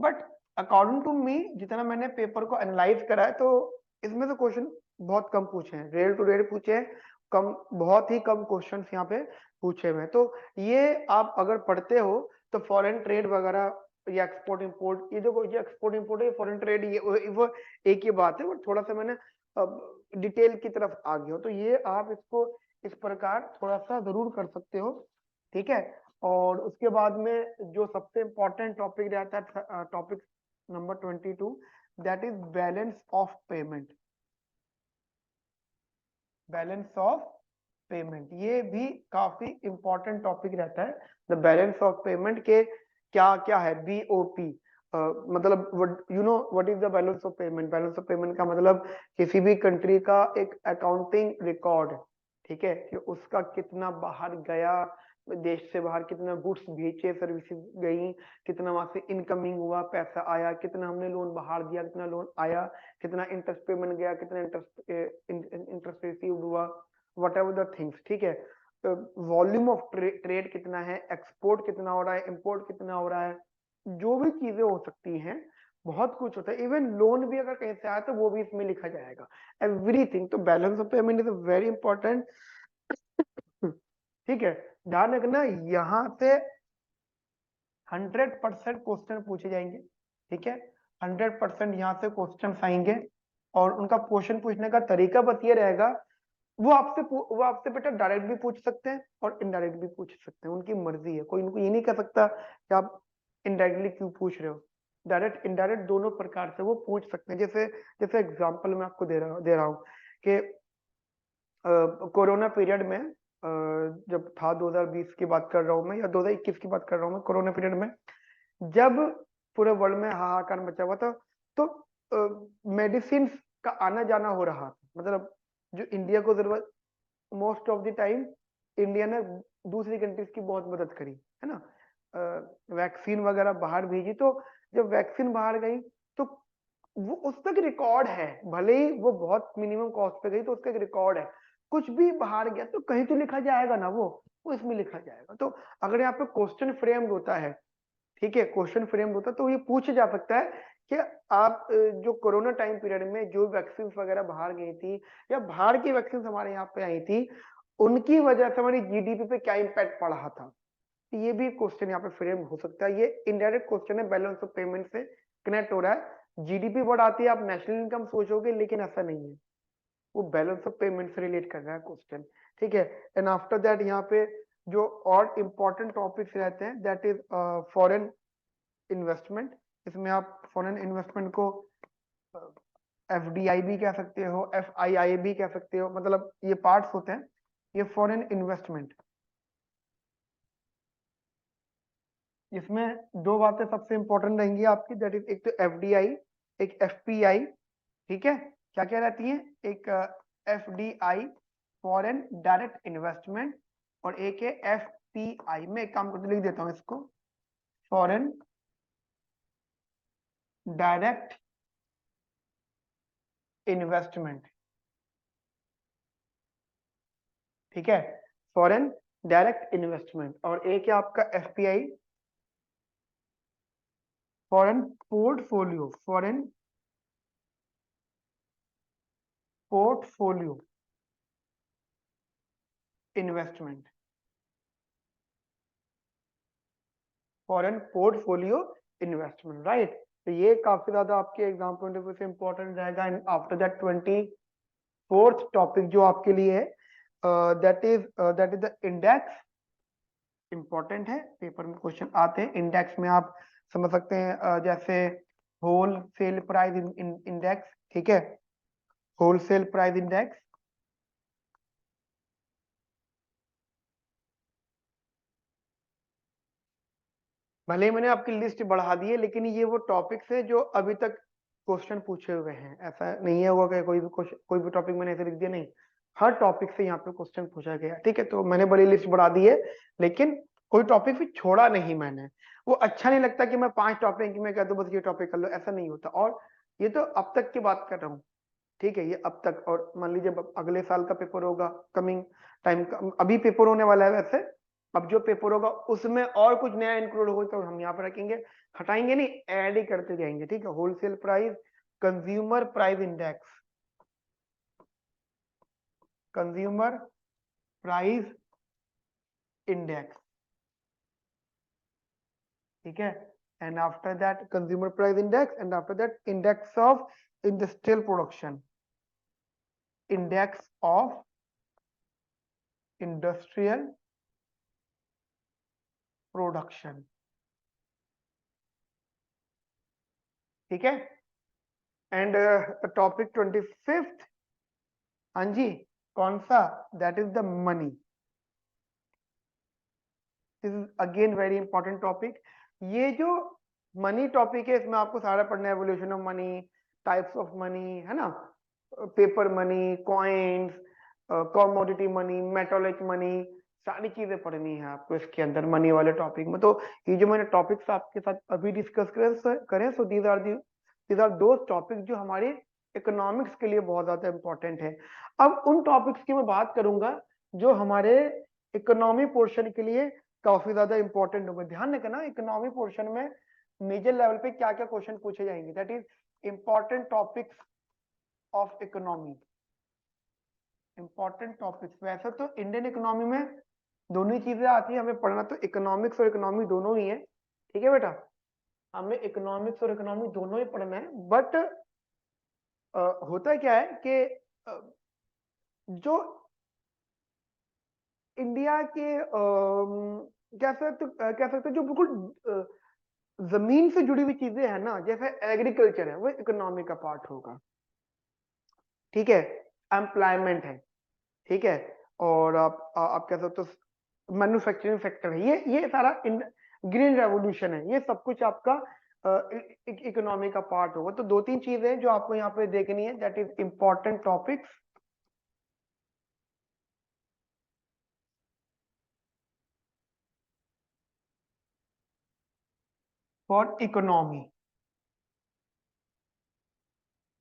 But according to me, जितना मैंने paper को analyse करा है, तो इसमें तो question बहुत कम पूछे हैं, रेल टू रेल पूछे हैं, कम, बहुत ही कम क्वेश्चन यहाँ पे पूछे हुए हैं। तो ये आप अगर पढ़ते हो तो फॉरेन ट्रेड वगैरह या एक्सपोर्ट इंपोर्ट, ये देखो ये एक्सपोर्ट इंपोर्ट है, फॉरेन ट्रेड, ये वो एक ही बात है, बट थोड़ा सा मैंने डिटेल की तरफ आ गया हूँ। तो ये आप इसको इस प्रकार थोड़ा सा जरूर कर सकते हो। ठीक है, और उसके बाद में जो सबसे इंपॉर्टेंट टॉपिक रहता है, topic number 22, that is balance of payment. Balance of payment ये भी काफी इंपॉर्टेंट टॉपिक रहता है। द बैलेंस ऑफ पेमेंट के क्या क्या है, बीओपी, मतलब you know what is the balance of payment. Balance of payment का मतलब किसी भी कंट्री का एक अकाउंटिंग रिकॉर्ड, ठीक है, कि उसका कितना बाहर गया, देश से बाहर कितना गुड्स भेजे, सर्विसेज गई, कितना वहां से इनकमिंग हुआ, पैसा आया, कितना हमने लोन बाहर दिया, कितना लोन आया, कितना इंटरेस्ट पेमेंट गया, कितना इंटरेस्ट इंटरेस्ट रिसीव हुआ, वट एवर द थिंग्स। ठीक है, वॉल्यूम ऑफ ट्रेड कितना है, एक्सपोर्ट कितना हो रहा है, इंपोर्ट कितना हो रहा है, जो भी चीजें हो सकती हैं, बहुत कुछ होता है। इवन लोन भी अगर कहीं से आया तो वो भी इसमें लिखा जाएगा, एवरीथिंग। तो balance of payment is very important. ठीक है, ध्यान रखना यहाँ से 100% क्वेश्चन पूछे जाएंगे। ठीक है, 100% यहाँ से क्वेश्चन आएंगे, और उनका क्वेश्चन पूछने का तरीका बस ये रहेगा, वो आपसे बेटा डायरेक्ट भी पूछ सकते हैं और इनडायरेक्ट भी पूछ सकते हैं, उनकी मर्जी है। कोई उनको ये नहीं कह सकता कि आप इनडायरेक्टली क्यों पूछ रहे हो। डायरेक्ट इनडायरेक्ट दोनों प्रकार से वो पूछ सकते हैं। जैसे जैसे एग्जांपल मैं आपको दे रहा हूँ कि कोरोना पीरियड में, जब था 2020 की बात कर रहा हूँ मैं, या 2021 की बात कर रहा हूँ मैं, कोरोना पीरियड में जब पूरे वर्ल्ड में हाहाकार मचा हुआ था, तो मेडिसिन का आना जाना हो रहा था। मतलब जो इंडिया को जरूरत, most of the time India ने दूसरी कंट्रीज की बहुत मदद करी, है ना, वैक्सीन वगैरह बाहर भेजी। तो जब वैक्सीन बाहर गई तो वो उसका एक रिकॉर्ड है, भले ही वो बहुत मिनिमम कॉस्ट पे गई, तो उसका एक रिकॉर्ड है। कुछ भी बाहर गया तो कहीं तो लिखा जाएगा ना, वो इसमें लिखा जाएगा। तो अगर यहाँ पे क्वेश्चन फ्रेम्ड होता है, ठीक है, क्वेश्चन फ्रेम होता तो ये पूछा जा सकता है कि आप जो कोरोना टाइम पीरियड में जो वैक्सीन वगैरह बाहर गई थी, या बाहर की वैक्सीन हमारे यहाँ पे आई थी, उनकी वजह से हमारी जीडीपी पे क्या इम्पैक्ट पड़ रहा था। तो ये भी क्वेश्चन यहाँ पे फ्रेम हो सकता है। ये इनडायरेक्ट क्वेश्चन है, बैलेंस ऑफ पेमेंट से कनेक्ट हो रहा है। जीडीपी बढ़ाती है, आप नेशनल इनकम सोचोगे, लेकिन ऐसा नहीं है, वो बैलेंस ऑफ पेमेंट से रिलेट कर रहा है क्वेश्चन। ठीक है, एंड आफ्टर दैट यहाँ पे जो और इम्पोर्टेंट टॉपिक्स रहते हैं, दैट इज फॉरेन इन्वेस्टमेंट। इसमें आप फॉरेन इन्वेस्टमेंट को एफडीआई भी कह सकते हो, एफआईआई भी कह सकते हो, मतलब ये पार्ट्स होते हैं, ये फॉरेन इन्वेस्टमेंट। इसमें दो बातें सबसे इंपॉर्टेंट रहेंगी आपकी, दैट इज एक तो एफडीआई, एक एफपीआई। ठीक है, क्या क्या रहती है, एक एफडीआई फॉरेन डायरेक्ट इन्वेस्टमेंट, और एक है एफपीआई। मैं एक काम करके लिख देता हूं इसको, फॉरेन डायरेक्ट इन्वेस्टमेंट। ठीक है, फॉरेन डायरेक्ट इन्वेस्टमेंट। और एक है आपका FPI, foreign portfolio, foreign portfolio investment, foreign portfolio investment, right. तो ये काफी ज्यादा आपके एग्जाम पॉइंट ऑफ व्यू से इंपॉर्टेंट रहेगा। And after that 24th topic जो आपके लिए है, that is the index. Important है, पेपर में क्वेश्चन आते हैं। इंडेक्स में आप समझ सकते हैं, जैसे होल सेल प्राइस इंडेक्स। ठीक है, होलसेल प्राइस इंडेक्स, भले ही मैंने आपकी लिस्ट बढ़ा दी है, लेकिन ये वो टॉपिक्स है जो अभी तक क्वेश्चन पूछे हुए हैं। ऐसा नहीं है हुआ कि कोई भी टॉपिक मैंने ऐसे लिख दिया, नहीं, हर टॉपिक से यहाँ पे क्वेश्चन पूछा गया। ठीक है, तो मैंने बड़ी लिस्ट बढ़ा दी है, लेकिन कोई टॉपिक भी छोड़ा नहीं मैंने। वो अच्छा नहीं लगता कि मैं 5 टॉपिक में कह दूं बस ये टॉपिक कर लो, ऐसा नहीं होता। और ये तो अब तक की बात कर रहा हूँ, ठीक है, ये अब तक। और मान लीजिए अगले साल का पेपर होगा, कमिंग टाइम का, अभी पेपर होने वाला है वैसे, अब जो पेपर होगा उसमें और कुछ नया इंक्लूड होगा तो हम यहाँ पे रखेंगे, हटाएंगे नहीं, ऐड ही करते जाएंगे। ठीक है, wholesale price, consumer price index, consumer price index. ठीक है, and after that consumer price index, and after that index of industrial production, index of industrial production. ठीक है, एंड टॉपिक 25th, हाँ जी, कौन सा, that is the money. This is again very important topic. ये जो money topic है, इसमें आपको सारा पढ़ना है, evolution of money, types of money, है ना, paper money, coins, commodity money, metallic money, सारी चीजें पढ़नी है आपको इसके अंदर मनी वाले टॉपिक में। तो ये जो मैंने टॉपिक्स आपके साथ अभी डिस्कस करें, so these are those topic जो हमारे इकोनॉमिक्स के लिए बहुत ज्यादा इंपॉर्टेंट है। अब उन टॉपिक्स की मैं बात करूंगा जो हमारे इकोनॉमी पोर्शन के लिए काफी ज्यादा इंपॉर्टेंट होगा। ध्यान रखना इकोनॉमी पोर्शन में मेजर लेवल पे क्या क्या क्वेश्चन पूछे जाएंगे, that is important topics of economy. Important topics, वैसे तो इंडियन इकोनॉमी में दोनों ही चीजें आती है, हमें पढ़ना तो इकोनॉमिक्स और इकोनॉमी दोनों ही है, ठीक है बेटा, हमें इकोनॉमिक्स और इकोनॉमी दोनों ही पढ़ना है। बट होता क्या है कि जो इंडिया के कह सकते जो बिल्कुल जमीन से जुड़ी हुई चीजें हैं ना, जैसे एग्रीकल्चर है वो इकोनॉमी का पार्ट होगा, ठीक है, एम्प्लॉयमेंट है, ठीक है, और आप कह सकते हो मैन्युफैक्चरिंग सेक्टर है, ये सारा ग्रीन रेवोल्यूशन है, ये सब कुछ आपका इकोनॉमी का पार्ट होगा। तो दो तीन चीजें जो आपको यहाँ पे देखनी है, that is important topics for economy,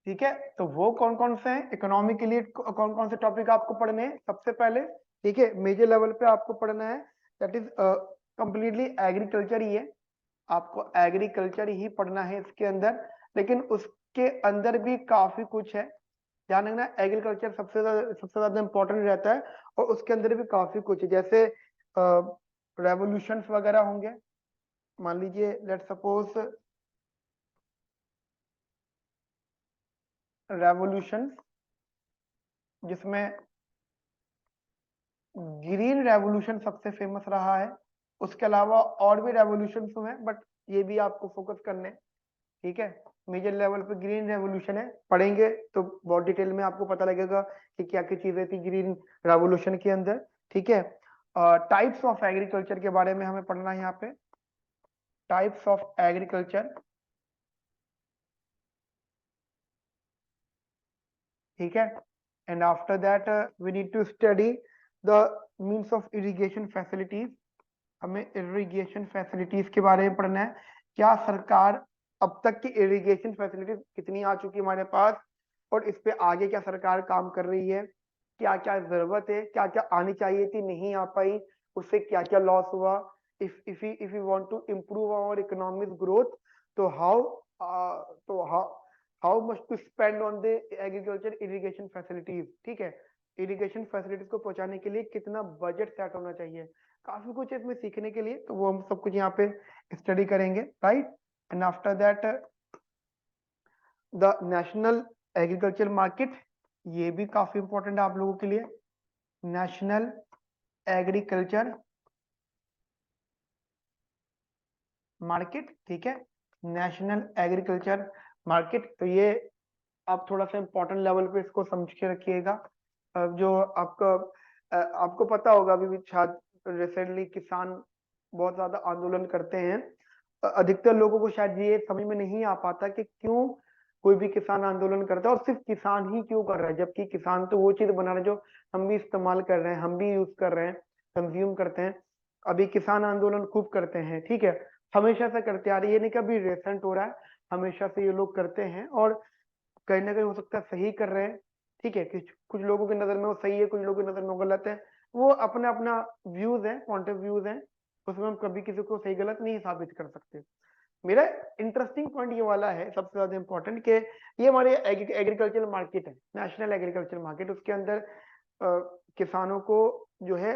ठीक है। तो वो कौन कौन से हैं इकोनॉमी के लिए, कौन कौन से टॉपिक आपको पढ़ने हैं सबसे पहले, ठीक है, मेजर लेवल पे आपको पढ़ना है, दैट इज कंप्लीटली एग्रीकल्चर ही है, आपको एग्रीकल्चर ही पढ़ना है इसके अंदर। लेकिन उसके अंदर भी काफी कुछ है, ध्यान रखना एग्रीकल्चर सबसे ज्यादा इंपॉर्टेंट रहता है, और उसके अंदर भी काफी कुछ है, जैसे रेवोल्यूशंस वगैरह होंगे, मान लीजिए लेट सपोज रेवोल्यूशन, जिसमें ग्रीन रेवोल्यूशन सबसे फेमस रहा है, उसके अलावा और भी रेवोल्यूशन हुए हैं, बट ये भी आपको फोकस करने हैं, ठीक है। मेजर लेवल पे ग्रीन रेवोल्यूशन है, पढ़ेंगे तो बहुत डिटेल में आपको पता लगेगा कि क्या क्या चीजें थी ग्रीन रेवोल्यूशन के अंदर, ठीक है। टाइप्स ऑफ एग्रीकल्चर के बारे में हमें पढ़ना है यहाँ पे, टाइप्स ऑफ एग्रीकल्चर, ठीक है। And after that we need to study the means of irrigation facilities, हमें इरिगेशन फैसिलिटीज के बारे में पढ़ना है, क्या सरकार अब तक की इरिगेशन फैसिलिटीज कितनी आ चुकी है हमारे पास, और इस पे आगे क्या सरकार काम कर रही है, क्या क्या जरूरत है, क्या क्या आनी चाहिए थी नहीं आ पाई, उससे क्या क्या लॉस हुआ, if you want to improve our economic growth, तो how much to spend on the agriculture irrigation facilities, ठीक है, इरिगेशन फैसिलिटीज को पहुंचाने के लिए कितना बजट सेट होना चाहिए, काफी कुछ है इसमें सीखने के लिए, तो वो हम सब कुछ यहाँ पे स्टडी करेंगे, right. And after that the national agriculture market, ये भी काफी इंपॉर्टेंट है आप लोगों के लिए, नेशनल एग्रीकल्चर मार्केट, ठीक है, नेशनल एग्रीकल्चर मार्केट, तो ये आप थोड़ा सा इंपॉर्टेंट लेवल पे इसको समझ के रखिएगा। जो आपको पता होगा अभी भी शायद रिसेंटली किसान बहुत ज्यादा आंदोलन करते हैं, अधिकतर लोगों को शायद ये समझ में नहीं आ पाता कि क्यों कोई भी किसान आंदोलन करता है, और सिर्फ किसान ही क्यों कर रहा है, जबकि किसान तो वो चीज बना रहे हैं जो हम भी इस्तेमाल कर रहे हैं, हम भी यूज कर रहे हैं, कंज्यूम करते हैं। अभी किसान आंदोलन खूब करते हैं, ठीक है, हमेशा से करते आ रहे हैं, ये नहीं कि अभी रिसेंट हो रहा है, हमेशा से ये लोग करते हैं, और कहीं ना कहीं हो सकता है सही कर रहे हैं, ठीक है, कुछ कुछ लोगों की नजर में वो सही है, कुछ लोगों की नजर में वो गलत है, वो अपना अपना व्यूज है, पॉइंट ऑफ व्यूज है, उसमें हम कभी किसी को सही गलत नहीं साबित कर सकते। मेरा इंटरेस्टिंग पॉइंट ये वाला है सबसे ज्यादा इंपॉर्टेंट, कि ये हमारे एग्रीकल्चर मार्केट है, नेशनल एग्रीकल्चर मार्केट, उसके अंदर किसानों को जो है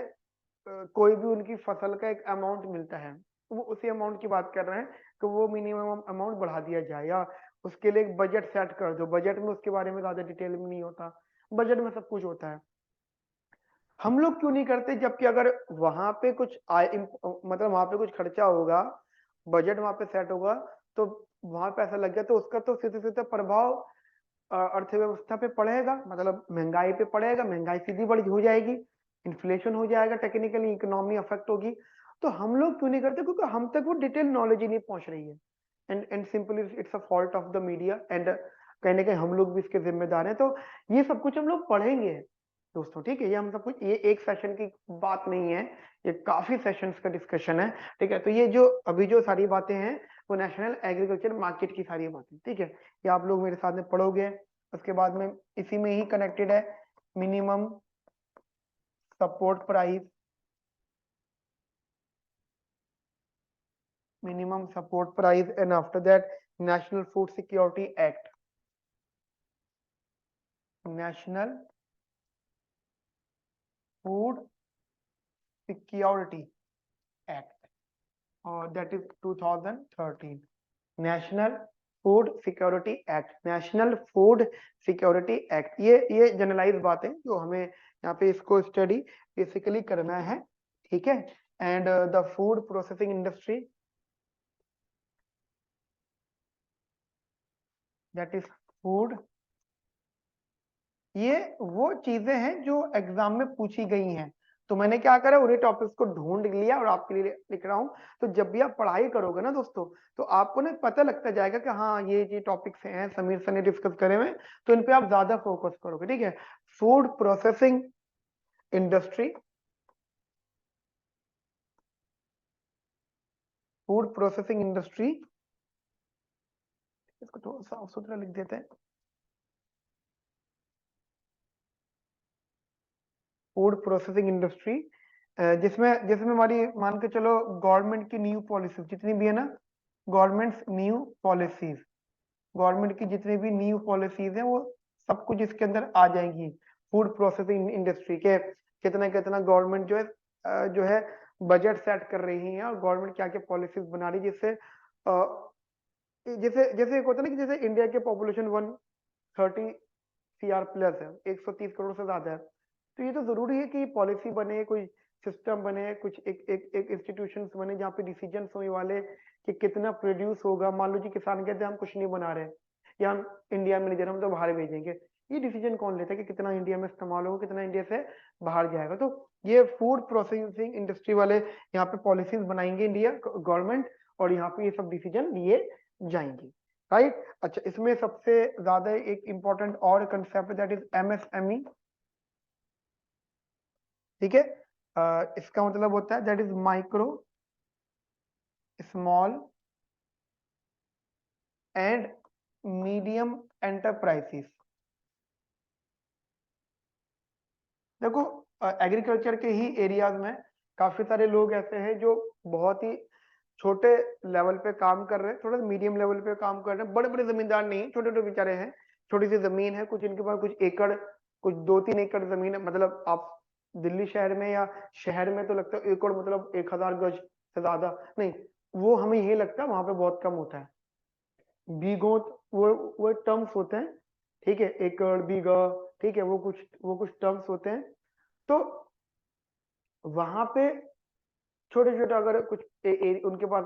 कोई भी उनकी फसल का एक अमाउंट मिलता है, वो उसी अमाउंट की बात कर रहे हैं कि वो मिनिमम अमाउंट बढ़ा दिया जाए, या उसके लिए एक बजट सेट कर दो, बजट में उसके बारे में ज्यादा डिटेल में नहीं होता, बजट में सब कुछ होता है। हम लोग क्यों नहीं करते, जबकि अगर वहां पे कुछ मतलब वहां पे कुछ खर्चा होगा, बजट वहां पे सेट होगा, तो वहां पे ऐसा लग गया तो उसका तो सीधे सीधे प्रभाव अर्थव्यवस्था पे पड़ेगा, मतलब महंगाई पे पड़ेगा, महंगाई सीधी बढ़ हो जाएगी, इन्फ्लेशन हो जाएगा, टेक्निकली इकोनॉमी अफेक्ट होगी। तो हम लोग क्यों नहीं करते, क्योंकि हम तक वो डिटेल नॉलेज ही नहीं पहुंच रही है, and simply it's a fault of the media, and कहीं ना कहीं हम लोग भी इसके जिम्मेदार हैं। तो ये सब कुछ हम लोग पढ़ेंगे दोस्तों, ठीक है, ये हम सब कुछ, ये एक सेशन की बात नहीं है, ये काफी सेशंस का डिस्कशन है, ठीक है। तो ये जो अभी जो सारी बातें हैं वो नेशनल एग्रीकल्चर मार्केट की सारी बातें, ठीक है, ये आप लोग मेरे साथ में पढ़ोगे, उसके बाद में इसी में ही कनेक्टेड है minimum support price, minimum support price, and after that National Food Security Act. National Food Security Act, that is 2013. National food security act, national food security act, ये जनरलाइज बात है जो हमें यहाँ पे इसको स्टडी बेसिकली करना है, ठीक है। And the food processing industry, that is food, ये वो चीजें हैं जो एग्जाम में पूछी गई हैं। तो मैंने क्या करा, उन्हीं टॉपिक्स को ढूंढ लिया और आपके लिए लिख रहा हूं। तो जब भी आप पढ़ाई करोगे ना दोस्तों, तो आपको ना पता लगता जाएगा कि हाँ ये टॉपिक्स हैं, समीर सर ने डिस्कस करे हुए, तो इन पे आप ज्यादा फोकस करोगे, ठीक है। Food processing industry, food processing industry, इसको थोड़ा साफ सुथरा लिख देते हैं। फूड प्रोसेसिंग इंडस्ट्री, जिसमें जिसमें हमारी मान के चलो गवर्नमेंट की न्यू पॉलिसीज जितनी भी है ना, गवर्नमेंट न्यू पॉलिसीज, गवर्नमेंट की जितनी भी न्यू पॉलिसीज हैं वो सब कुछ इसके अंदर आ जाएंगी। फूड प्रोसेसिंग इंडस्ट्री के कितना कितना गवर्नमेंट जो है बजट सेट कर रही है, और गवर्नमेंट क्या क्या पॉलिसीज बना रही है, जिससे जैसे जैसे एक होता है ना कि जैसे इंडिया के पॉपुलेशन 130 CR प्लस है, 130 करोड़ से ज्यादा है, तो ये तो जरूरी है कि पॉलिसी बने, कोई सिस्टम बने, कुछ एक इंस्टीट्यूशंस बने जहाँ पे डिसीजन होने वाले कि कितना प्रोड्यूस होगा। मान लो जी किसान कहते हैं हम कुछ नहीं बना रहे, या हम इंडिया में नहीं दे रहे, हम तो बाहर भेजेंगे, ये डिसीजन कौन लेता है कि कितना इंडिया में इस्तेमाल होगा, कितना इंडिया से बाहर जाएगा। तो ये फूड प्रोसेसिंग इंडस्ट्री वाले यहाँ पे पॉलिसीज बनाएंगे इंडिया गवर्नमेंट, और यहाँ पे ये सब डिसीजन लिए जाएंगे, राइट। अच्छा, इसमें सबसे ज्यादा एक इंपॉर्टेंट और कंसेप्ट दैट इज MSME, ठीक है। इसका मतलब होता है that is micro small and medium enterprises. देखो, एग्रीकल्चर के ही एरियाज में काफी सारे लोग ऐसे हैं जो बहुत ही छोटे लेवल पे काम कर रहे हैं, थोड़ा मीडियम लेवल पे काम कर रहे हैं, बड़े बड़े जमींदार नहीं है, छोटे छोटे बेचारे हैं, छोटी सी जमीन है, कुछ इनके पास कुछ एकड़, कुछ 2-3 एकड़ जमीन है। मतलब आप दिल्ली शहर में या शहर में तो लगता है एकड़ मतलब 1000 गज से ज्यादा नहीं, वो हमें ये लगता है वहां पे बहुत कम होता है। बीघों, वो टर्म्स होते हैं, ठीक है, एकड़ बीघा, ठीक है, वो कुछ टर्म्स होते हैं। तो वहां पे छोटे छोटे अगर कुछ उनके पास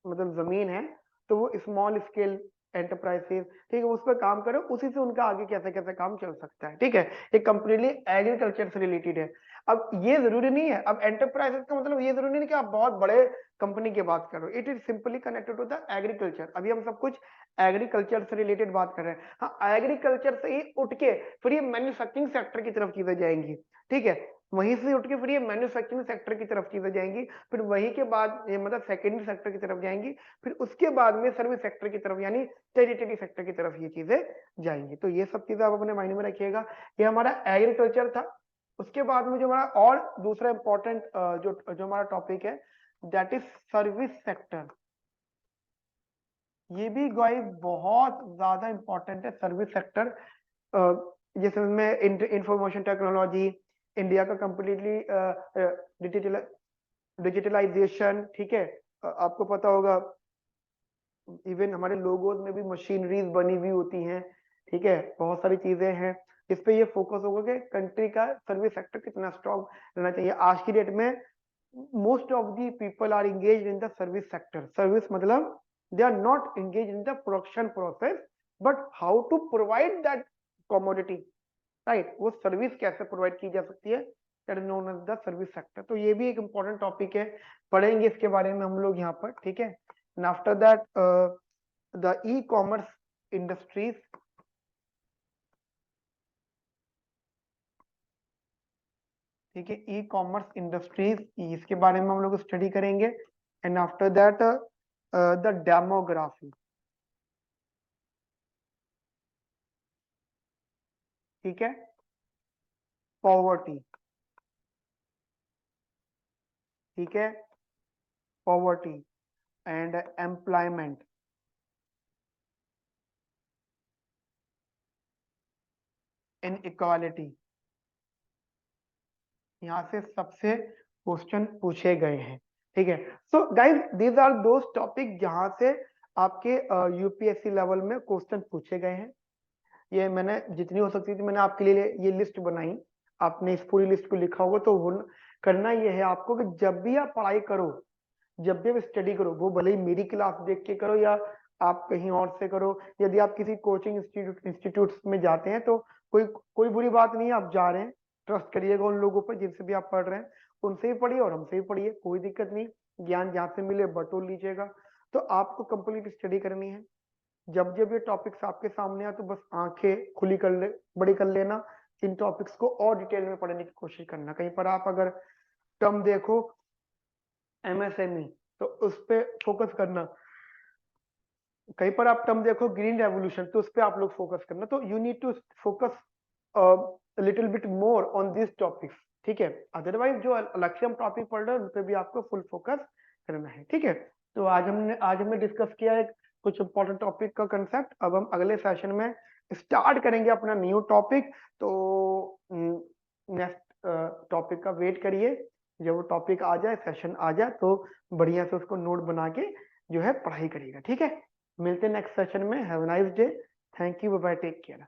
मतलब जमीन है, तो वो स्मॉल स्केल एंटरप्राइजेस, ठीक है, उस पर काम करो, उसी से उनका आगे कैसे कैसे काम चल सकता है, ठीक है। ये कंप्लीटली एग्रीकल्चर से रिलेटेड है। अब ये जरूरी नहीं है, अब एंटरप्राइजेस का मतलब ये जरूरी नहीं कि आप बहुत बड़े कंपनी की बात करो, it is simply connected to the agriculture. अभी हम सब कुछ एग्रीकल्चर से रिलेटेड बात कर रहे हैं। हाँ, एग्रीकल्चर से ही उठ के फिर ये मैन्युफैक्चरिंग सेक्टर की तरफ चीजें जाएंगी, ठीक है, वहीं से उठ के फिर ये मैन्युफैक्चरिंग सेक्टर की तरफ चीजें जाएंगी, फिर वहीं के बाद ये मतलब सेकेंडरी सेक्टर की तरफ जाएंगी, फिर उसके बाद में सर्विस सेक्टर की तरफ यानी टेरिटरी सेक्टर की तरफ ये चीजें जाएंगी। तो ये सब चीजें आप अपने माइंड में रखिएगा। ये हमारा एग्रीकल्चर था। उसके बाद में जो हमारा और दूसरा इंपॉर्टेंट जो जो हमारा टॉपिक है दैट इज सर्विस सेक्टर। ये भी गाइस बहुत ज्यादा इंपॉर्टेंट है सर्विस सेक्टर। जैसे में इंफॉर्मेशन टेक्नोलॉजी, इंडिया का कंप्लीटली डिजिटल डिजिटलाइजेशन, ठीक है। आपको पता होगा इवन हमारे लोगोज में भी मशीनरीज बनी हुई होती हैं, ठीक है, बहुत सारी चीजें हैं। इस पे ये फोकस होगा कि कंट्री का सर्विस सेक्टर कितना स्ट्रॉन्ग रहना चाहिए। आज की डेट में most of the people are engage in the service sector. Service मतलब they are not engaged in the production process, but how to provide that commodity, right, वो service कैसे provide की जा सकती है, that is known as the service sector. तो ये भी एक इंपॉर्टेंट टॉपिक है, पढ़ेंगे इसके बारे में हम लोग यहाँ पर, ठीक है। And after that the e commerce industries, ठीक है, ई कॉमर्स इंडस्ट्रीज, इसके बारे में हम लोग स्टडी करेंगे। And after that the demography, ठीक है, पॉवर्टी, ठीक है, poverty, and employment. Inequality, यहाँ से सबसे क्वेश्चन पूछे गए हैं। ठीक है, so guys these are those topic जहां से आपके यूपीएससी लेवल में क्वेश्चन पूछे गए हैं। ये मैंने जितनी हो सकती थी मैंने आपके लिए ये लिस्ट बनाई। आपने इस पूरी लिस्ट को लिखा होगा तो करना ये है आपको कि जब भी आप पढ़ाई करो, जब भी आप स्टडी करो, वो भले ही मेरी क्लास देख के करो या आप कहीं और से करो, यदि आप किसी कोचिंग इंस्टीट्यूट में जाते हैं तो कोई कोई बुरी बात नहीं है, आप जा रहे हैं, ट्रस्ट करिएगा उन लोगों पर जिनसे भी आप पढ़ रहे हैं, उनसे ही पढ़िए और हमसे ही पढ़िए, कोई दिक्कत नहीं, ज्ञान जहाँ से मिले बटोर लीजिएगा। तो आपको कंप्लीट स्टडी करनी है। जब जब ये टॉपिक्स आपके सामने आए तो बस आंखें खुली कर ले, बड़ी कर लेना, इन टॉपिक्स को और डिटेल में पढ़ने की कोशिश करना। कहीं पर आप अगर टर्म देखो एमएसएमई तो उस पर फोकस करना, कहीं पर आप टर्म देखो ग्रीन रेवोल्यूशन तो उस पर आप लोग फोकस करना। तो you need to focus little bit more on this topics, ठीक है। अदरवाइज जो अलग से हम टॉपिक पढ़ रहे हैं उन पे भी आपको फुल फोकस करना है, ठीक है। तो आज हमने डिस्कस किया है कुछ इंपॉर्टेंट टॉपिक का कंसेप्ट। अब हम अगले सेशन में स्टार्ट करेंगे अपना न्यू टॉपिक। तो नेक्स्ट टॉपिक का वेट करिए, जब वो टॉपिक आ जाए, सेशन आ जाए तो बढ़िया से उसको नोट बना के जो है पढ़ाई करिएगा, ठीक है। मिलते हैं नेक्स्ट सेशन में। Have a nice day, thank you, bye bye, take care.